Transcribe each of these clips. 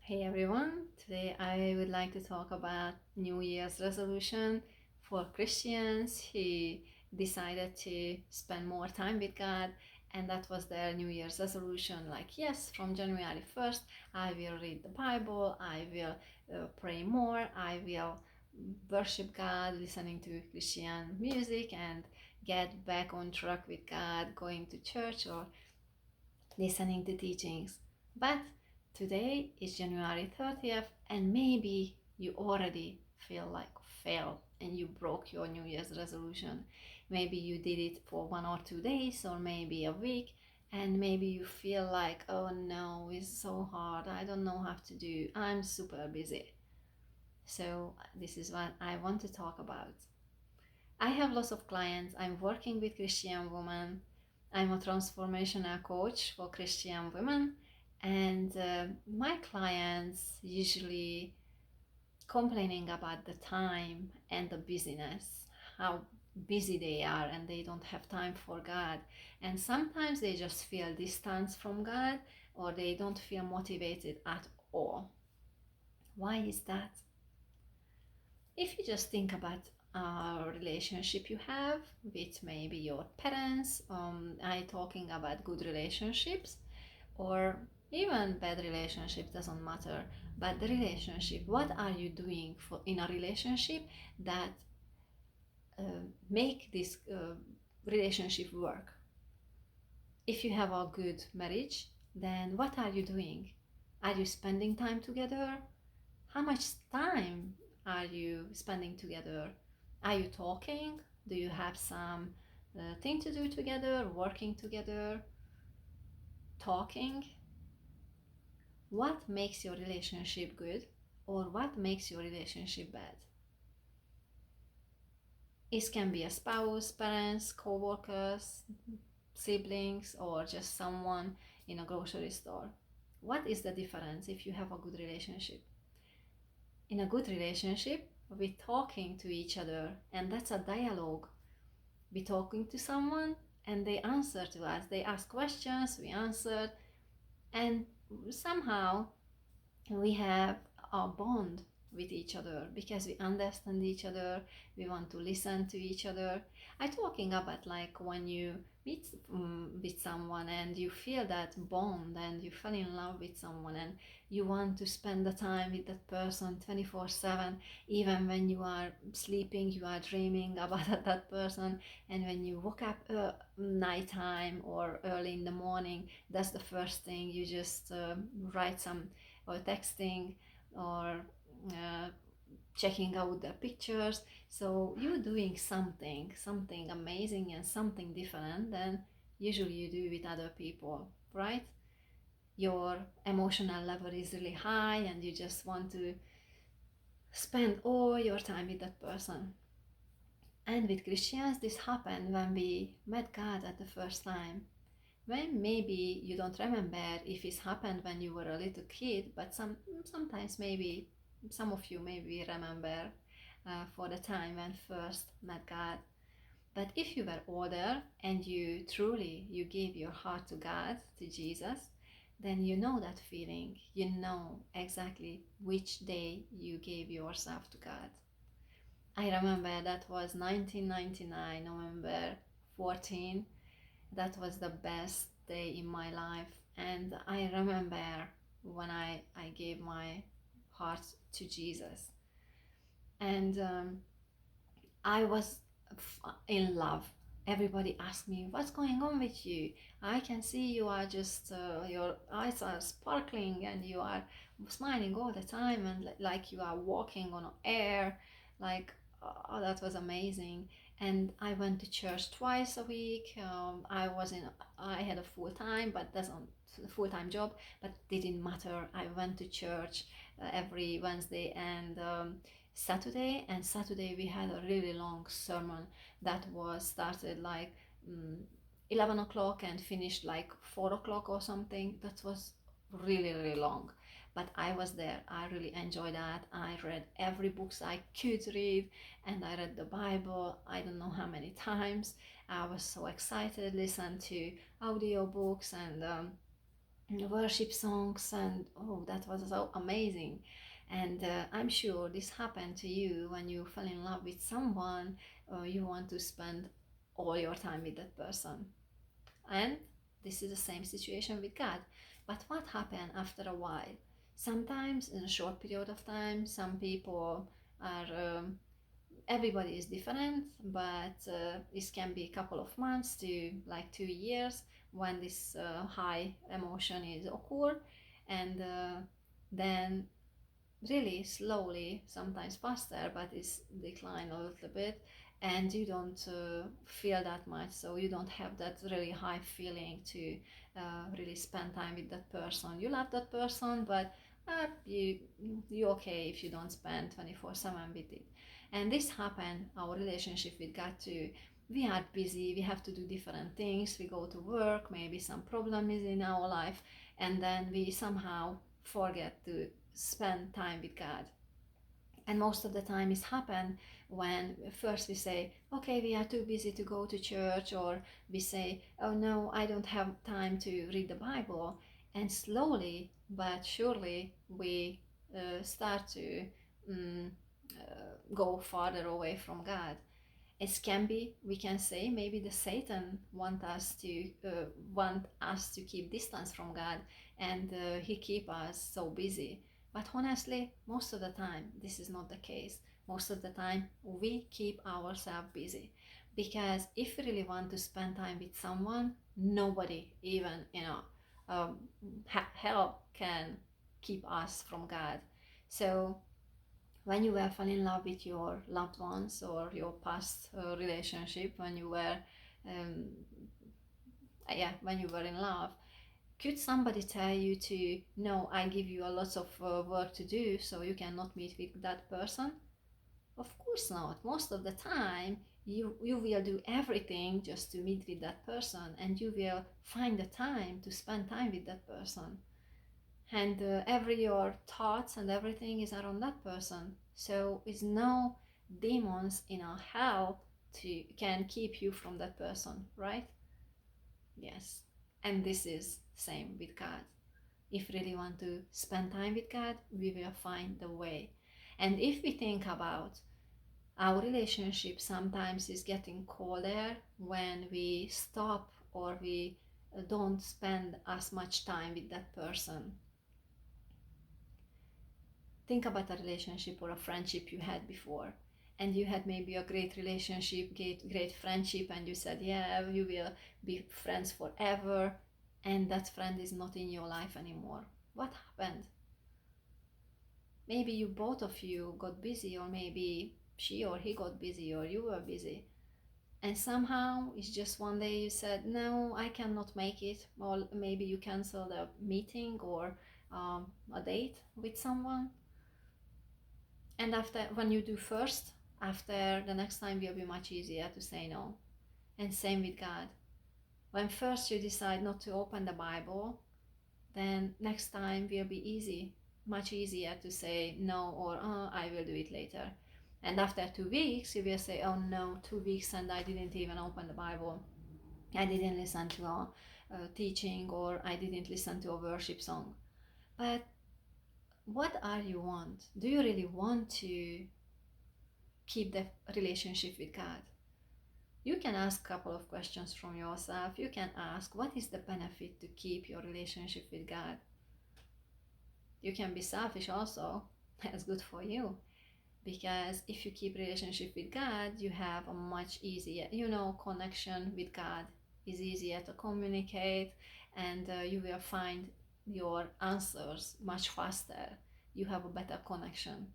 Hey everyone, today I would like to talk about New Year's resolution for Christians who decided to spend more time with God, and that was their New Year's resolution. Like, yes, from January 1st, I will read the Bible, I will pray more, I will worship God, listening to Christian music, and get back on track with God, going to church or listening to teachings. But today is January 30th, and maybe you already feel like failed and you broke your New Year's resolution. Maybe you did it for 1 or 2 days, or maybe a week, and maybe you feel like, oh no, it's so hard, I don't know how to do, I'm super busy. So, this is what I want to talk about. I have lots of clients. I'm working with Christian women. I'm a transformational coach for Christian women, and my clients usually complaining about the time and the busyness, how busy they are, and they don't have time for God. And sometimes they just feel distance from God, or they don't feel motivated at all. Why is that? If you just think about a relationship you have with maybe your parents, I talking about good relationships or even bad relationships, doesn't matter. But the relationship, what are you doing for in a relationship that make this relationship work? If you have a good marriage, then what are you doing? Are you spending time together? How much time are you spending together? Are you talking? Do you have some thing to do together, working together, talking? What makes your relationship good or what makes your relationship bad? It can be a spouse, parents, co-workers, siblings, or just someone in a grocery store. What is the difference if you have a good relationship? In a good relationship, we're talking to each other, and that's a dialogue. We're talking to someone and they answer to us. They ask questions, we answer, and somehow we have a bond with each other because we understand each other, we want to listen to each other. I'm talking about like when you meet with someone and you feel that bond and you fall in love with someone and you want to spend the time with that person 24/7, even when you are sleeping you are dreaming about that person, and when you woke up nighttime or early in the morning, that's the first thing you just write some or texting or uh, checking out the pictures. So you're doing something amazing and something different than usually you do with other people, right? Your emotional level is really high and you just want to spend all your time with that person. And with Christians, this happened when we met God at the first time. When maybe you don't remember if it happened when you were a little kid, but sometimes maybe some of you maybe remember for the time when first met God. But if you were older and you truly you gave your heart to God, to Jesus, then you know that feeling. You know exactly which day you gave yourself to God. I remember that was 1999, November 14. That was the best day in my life, and I remember when I gave my heart to Jesus, and I was in love. Everybody asked me, what's going on with you? I can see you are just your eyes are sparkling and you are smiling all the time, and like you are walking on air, like oh, that was amazing. And I went to church twice a week. I had a full time, but that's not a full time job, but didn't matter. I went to church every Wednesday and Saturday, and Saturday we had a really long sermon that was started like 11 o'clock and finished like 4 o'clock or something. That was really, really long. But I was there. I really enjoyed that. I read every books I could read, and I read the Bible I don't know how many times. I was so excited, listened to audiobooks, and worship songs, and oh, that was so amazing. And I'm sure this happened to you when you fell in love with someone, you want to spend all your time with that person. And this is the same situation with God. But what happened after a while? Sometimes in a short period of time, some people are everybody is different, but this can be a couple of months to like 2 years when this high emotion is occur, and then really slowly, sometimes faster, but it's decline a little bit, and you don't feel that much, so you don't have that really high feeling to really spend time with that person. You love that person, but you okay if you don't spend 24/7 with it. And this happened our relationship with God too. We are busy, we have to do different things, we go to work, maybe some problem is in our life, and then we somehow forget to spend time with God. And most of the time it's happen when first we say, okay, we are too busy to go to church, or we say, oh no, I don't have time to read the Bible. And slowly but surely we start to um, go farther away from God. It can be, we can say, maybe the Satan want us to keep distance from God, and he keep us so busy. But honestly, most of the time this is not the case. Most of the time we keep ourselves busy, because if we really want to spend time with someone, nobody, even um, hell can keep us from God. So when you were fall in love with your loved ones or your past relationship, when you were um, yeah, when you were in love, could somebody tell you to, no, I give you a lot of work to do so you cannot meet with that person? Of course not. Most of the time you will do everything just to meet with that person, and you will find the time to spend time with that person, and every your thoughts and everything is around that person. So it's no demons in our hell to can keep you from that person, right? Yes. And this is same with God. If we really want to spend time with God, we will find the way. And if we think about our relationship, sometimes is getting colder when we stop, or we don't spend as much time with that person. Think about a relationship or a friendship you had before, and you had maybe a great relationship, great friendship, and you said, yeah, you will be friends forever, and that friend is not in your life anymore. What happened? Maybe you both of you got busy, or maybe she or he got busy, or you were busy, and somehow it's just one day you said, no, I cannot make it, or maybe you canceled a meeting or a date with someone. And after, when you do first, after the next time will be much easier to say no. And same with God. When first you decide not to open the Bible, then next time will be easy, much easier to say no, or I will do it later. And after 2 weeks, you will say, oh no, 2 weeks and I didn't even open the Bible. I didn't listen to a teaching, or I didn't listen to a worship song. But what are you want? Do you really want to keep the relationship with God? You can ask a couple of questions from yourself. You can ask, what is the benefit to keep your relationship with God? You can be selfish also. That's good for you, because if you keep relationship with God, you have a much easier, connection with God is easier to communicate, and you will find your answers much faster. You have a better connection.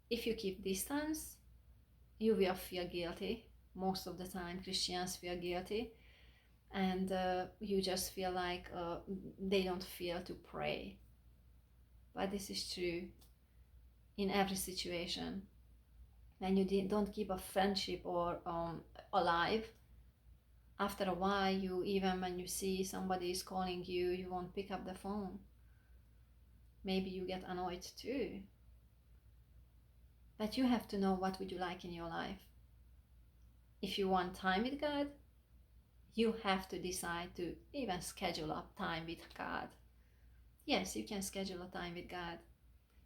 If you keep distance, you will feel guilty. Most of the time Christians feel guilty, and you just feel like they don't feel to pray. But this is true in every situation. When you don't keep a friendship or alive, after a while, you, even when you see somebody is calling you, you won't pick up the phone. Maybe you get annoyed too. But you have to know what would you like in your life. If you want time with God, you have to decide to even schedule up time with God. Yes, you can schedule a time with God.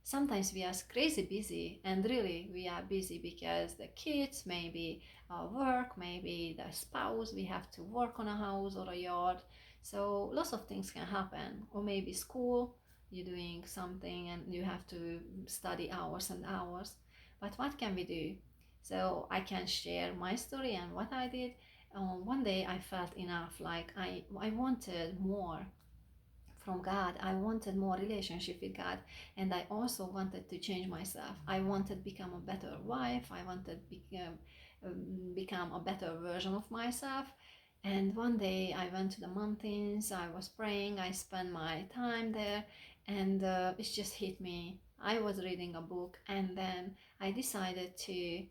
Sometimes we are crazy busy, and really we are busy because the kids, maybe our work, maybe the spouse, we have to work on a house or a yard. So lots of things can happen. Or maybe school, you're doing something and you have to study hours and hours. But what can we do? So I can share my story and what I did. One day I felt enough, like I wanted more from God. I wanted more relationship with God, and I also wanted to change myself. I wanted to become a better wife. I wanted to become a better version of myself. And one day I went to the mountains. I was praying. I spent my time there, and it just hit me. I was reading a book, and then I decided to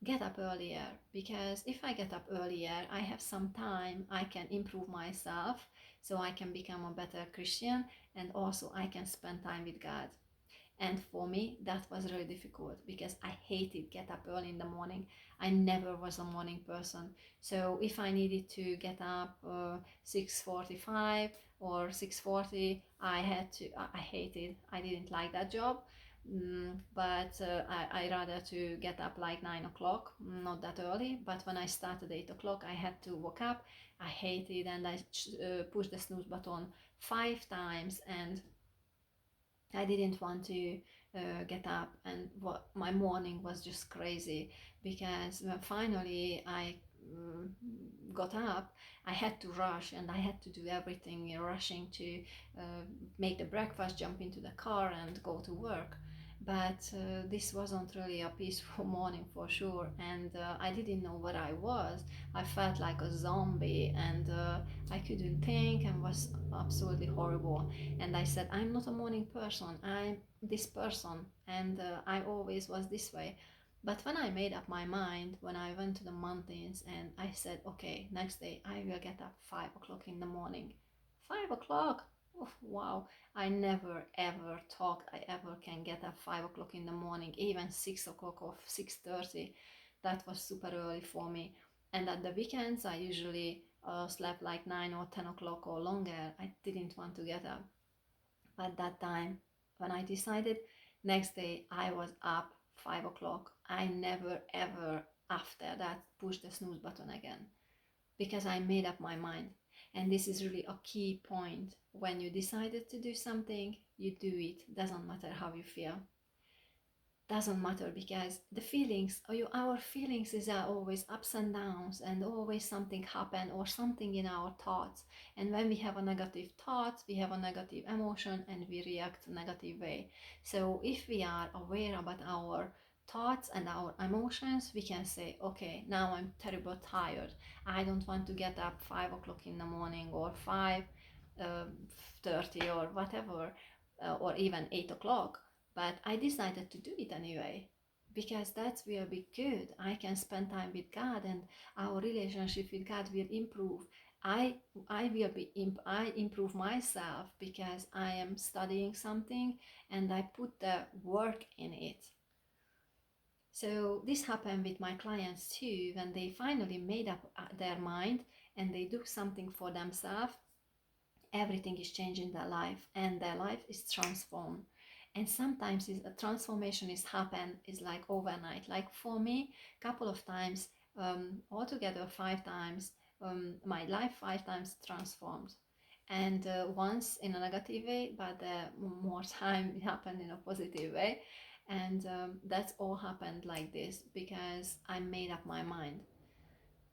get up earlier, because if I get up earlier, I have some time. I can improve myself, so I can become a better Christian, and also I can spend time with God. And for me, that was really difficult because I hated get up early in the morning. I never was a morning person. So if I needed to get up 6:45 or 6:40, I had to. I hated. I didn't like that job. But I rather to get up like 9 o'clock, not that early. But when I started 8 o'clock, I had to wake up. I hated, and I pushed the snooze button 5 times, and I didn't want to get up, and what my morning was just crazy, because when finally I got up, I had to rush, and I had to do everything rushing to make the breakfast, jump into the car, and go to work. But this wasn't really a peaceful morning for sure, and I didn't know where I was. I felt like a zombie, and I couldn't think, and was absolutely horrible. And I said, I'm not a morning person, I'm this person, and I always was this way. But when I made up my mind, when I went to the mountains, and I said, okay, next day I will get up 5 o'clock in the morning. 5 o'clock? Oh, wow. I never ever thought I ever can get up 5 o'clock in the morning, even 6 o'clock or 6:30. That was super early for me. And at the weekends I usually slept like 9 or 10 o'clock or longer. I didn't want to get up. But that time, when I decided, next day I was up 5 o'clock. I never ever after that pushed the snooze button again, because I made up my mind. And this is really a key point. When you decided to do something, you do it. Doesn't matter how you feel. Doesn't matter, because the feelings, or our feelings is always ups and downs, and always something happen or something in our thoughts. And when we have a negative thought, we have a negative emotion, and we react negative way. So if we are aware about our thoughts and our emotions, we can say, okay, now I'm terribly tired. I don't want to get up 5 o'clock in the morning, or 5:30 or whatever, or even 8 o'clock. But I decided to do it anyway, because that will be good. I can spend time with God, and our relationship with God will improve. I I improve myself because I am studying something, and I put the work in it. So this happened with my clients too. When they finally made up their mind and they do something for themselves, everything is changing their life, and their life is transformed. And sometimes a transformation is happen is like overnight. Like for me, couple of times, altogether 5 times, my life 5 times transformed. And once in a negative way, but more time it happened in a positive way. And that's all happened like this because I made up my mind.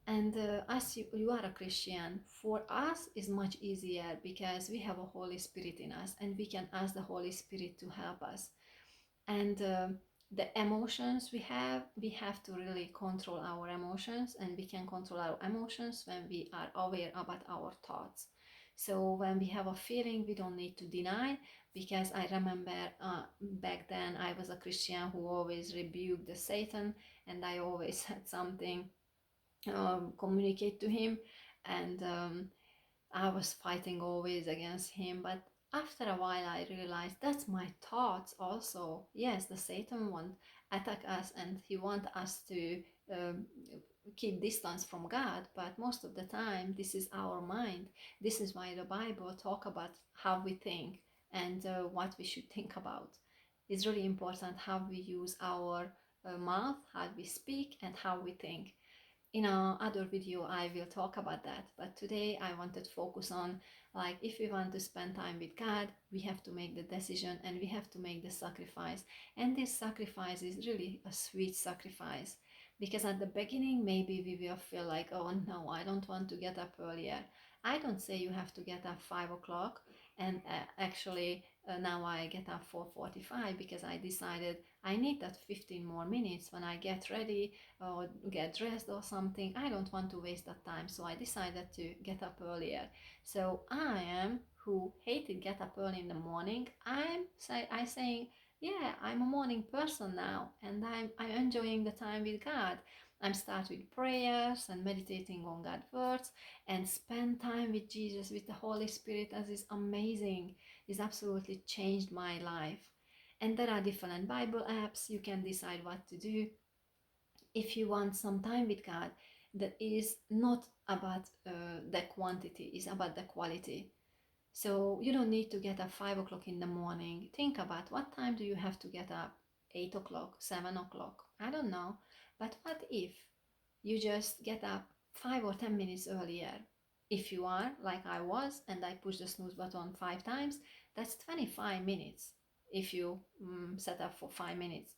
And as you are a Christian, for us is much easier because we have a Holy Spirit in us, and we can ask the Holy Spirit to help us. And the emotions we have to really control our emotions, and we can control our emotions when we are aware about our thoughts. So when we have a feeling, we don't need to deny, because I remember back then I was a Christian who always rebuked the Satan, and I always had something communicate to him, and I was fighting always against him. But after a while I realized that's my thoughts also. Yes, the Satan want attack us, and he want us to um, keep distance from God, but most of the time this is our mind. This is why the Bible talk about how we think, and what we should think about. It's really important how we use our mouth, how we speak, and how we think. In other video I will talk about that, but today I wanted to focus on, like, if we want to spend time with God, we have to make the decision and we have to make the sacrifice. And this sacrifice is really a sweet sacrifice, because at the beginning maybe we will feel like, oh no, I don't want to get up earlier. I don't say you have to get up 5 o'clock, and actually now I get up 4:45 because I decided I need that 15 more minutes when I get ready or get dressed or something. I don't want to waste that time, so I decided to get up earlier. So I am, who hated get up early in the morning, I saying, yeah, I'm a morning person now, and I'm enjoying the time with God. I'm start with prayers and meditating on God's words and spend time with Jesus, with the Holy Spirit, as is amazing. It's absolutely changed my life. And there are different Bible apps. You can decide what to do if you want some time with God. That is not about the quantity, it's about the quality. So you don't need to get up 5 o'clock in the morning. Think about, what time do you have to get up? 8 o'clock, 7 o'clock, I don't know. But what if you just get up 5 or 10 minutes earlier? If you are like I was and I push the snooze button 5 times, that's 25 minutes if you set up for 5 minutes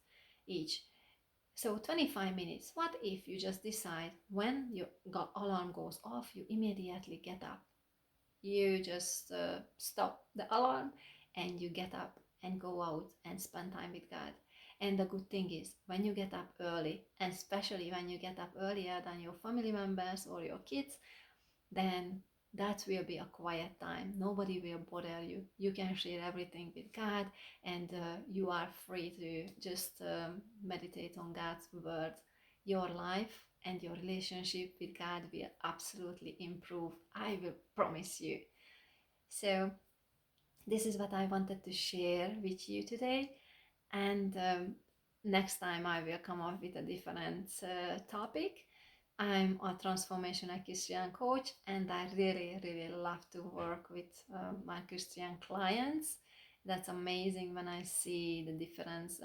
each. So 25 minutes. What if you just decide when your alarm goes off, you immediately get up? You just stop the alarm and you get up and go out and spend time with God. And the good thing is, when you get up early, and especially when you get up earlier than your family members or your kids, then that will be a quiet time. Nobody will bother you. You can share everything with God, and you are free to just meditate on God's word. Your life and your relationship with God will absolutely improve. I will promise you. So, this is what I wanted to share with you today. And next time I will come up with a different topic. I'm a transformational Christian coach, and I really, really love to work with my Christian clients. That's amazing when I see the difference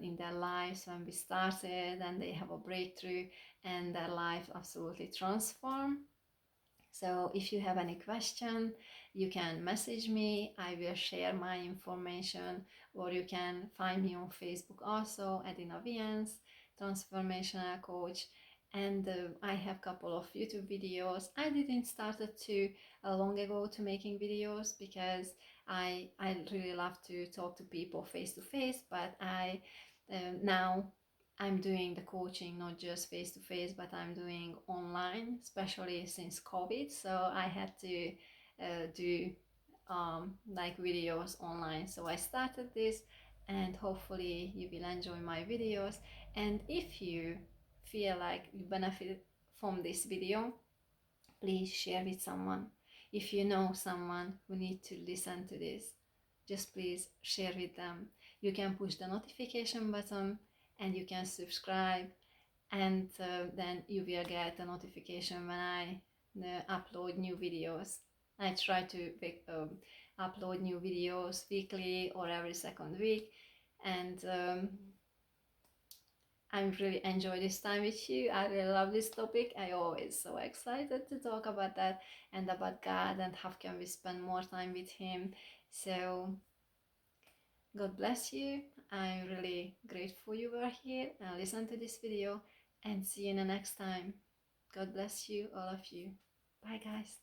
in their lives when we started and they have a breakthrough and their life absolutely transformed. So if you have any question, you can message me. I will share my information, or you can find me on Facebook also, Edina Viens, Transformational Coach. And I have a couple of YouTube videos. I didn't started to long ago to making videos because I really love to talk to people face to face, but I now I'm doing the coaching not just face to face, but I'm doing online, especially since COVID. So I had to do like videos online. So I started this, and hopefully you will enjoy my videos. And if you feel like you benefit from this video, please share with someone. If you know someone who needs to listen to this, just please share with them. You can push the notification button and you can subscribe, and then you will get a notification when I upload new videos. I try to upload new videos weekly or every second week, and I really enjoy this time with you. I really love this topic. I always so excited to talk about that and about God and how can we spend more time with Him. So God bless you. I'm really grateful you were here and listen to this video, and see you in the next time. God bless you, all of you. Bye guys.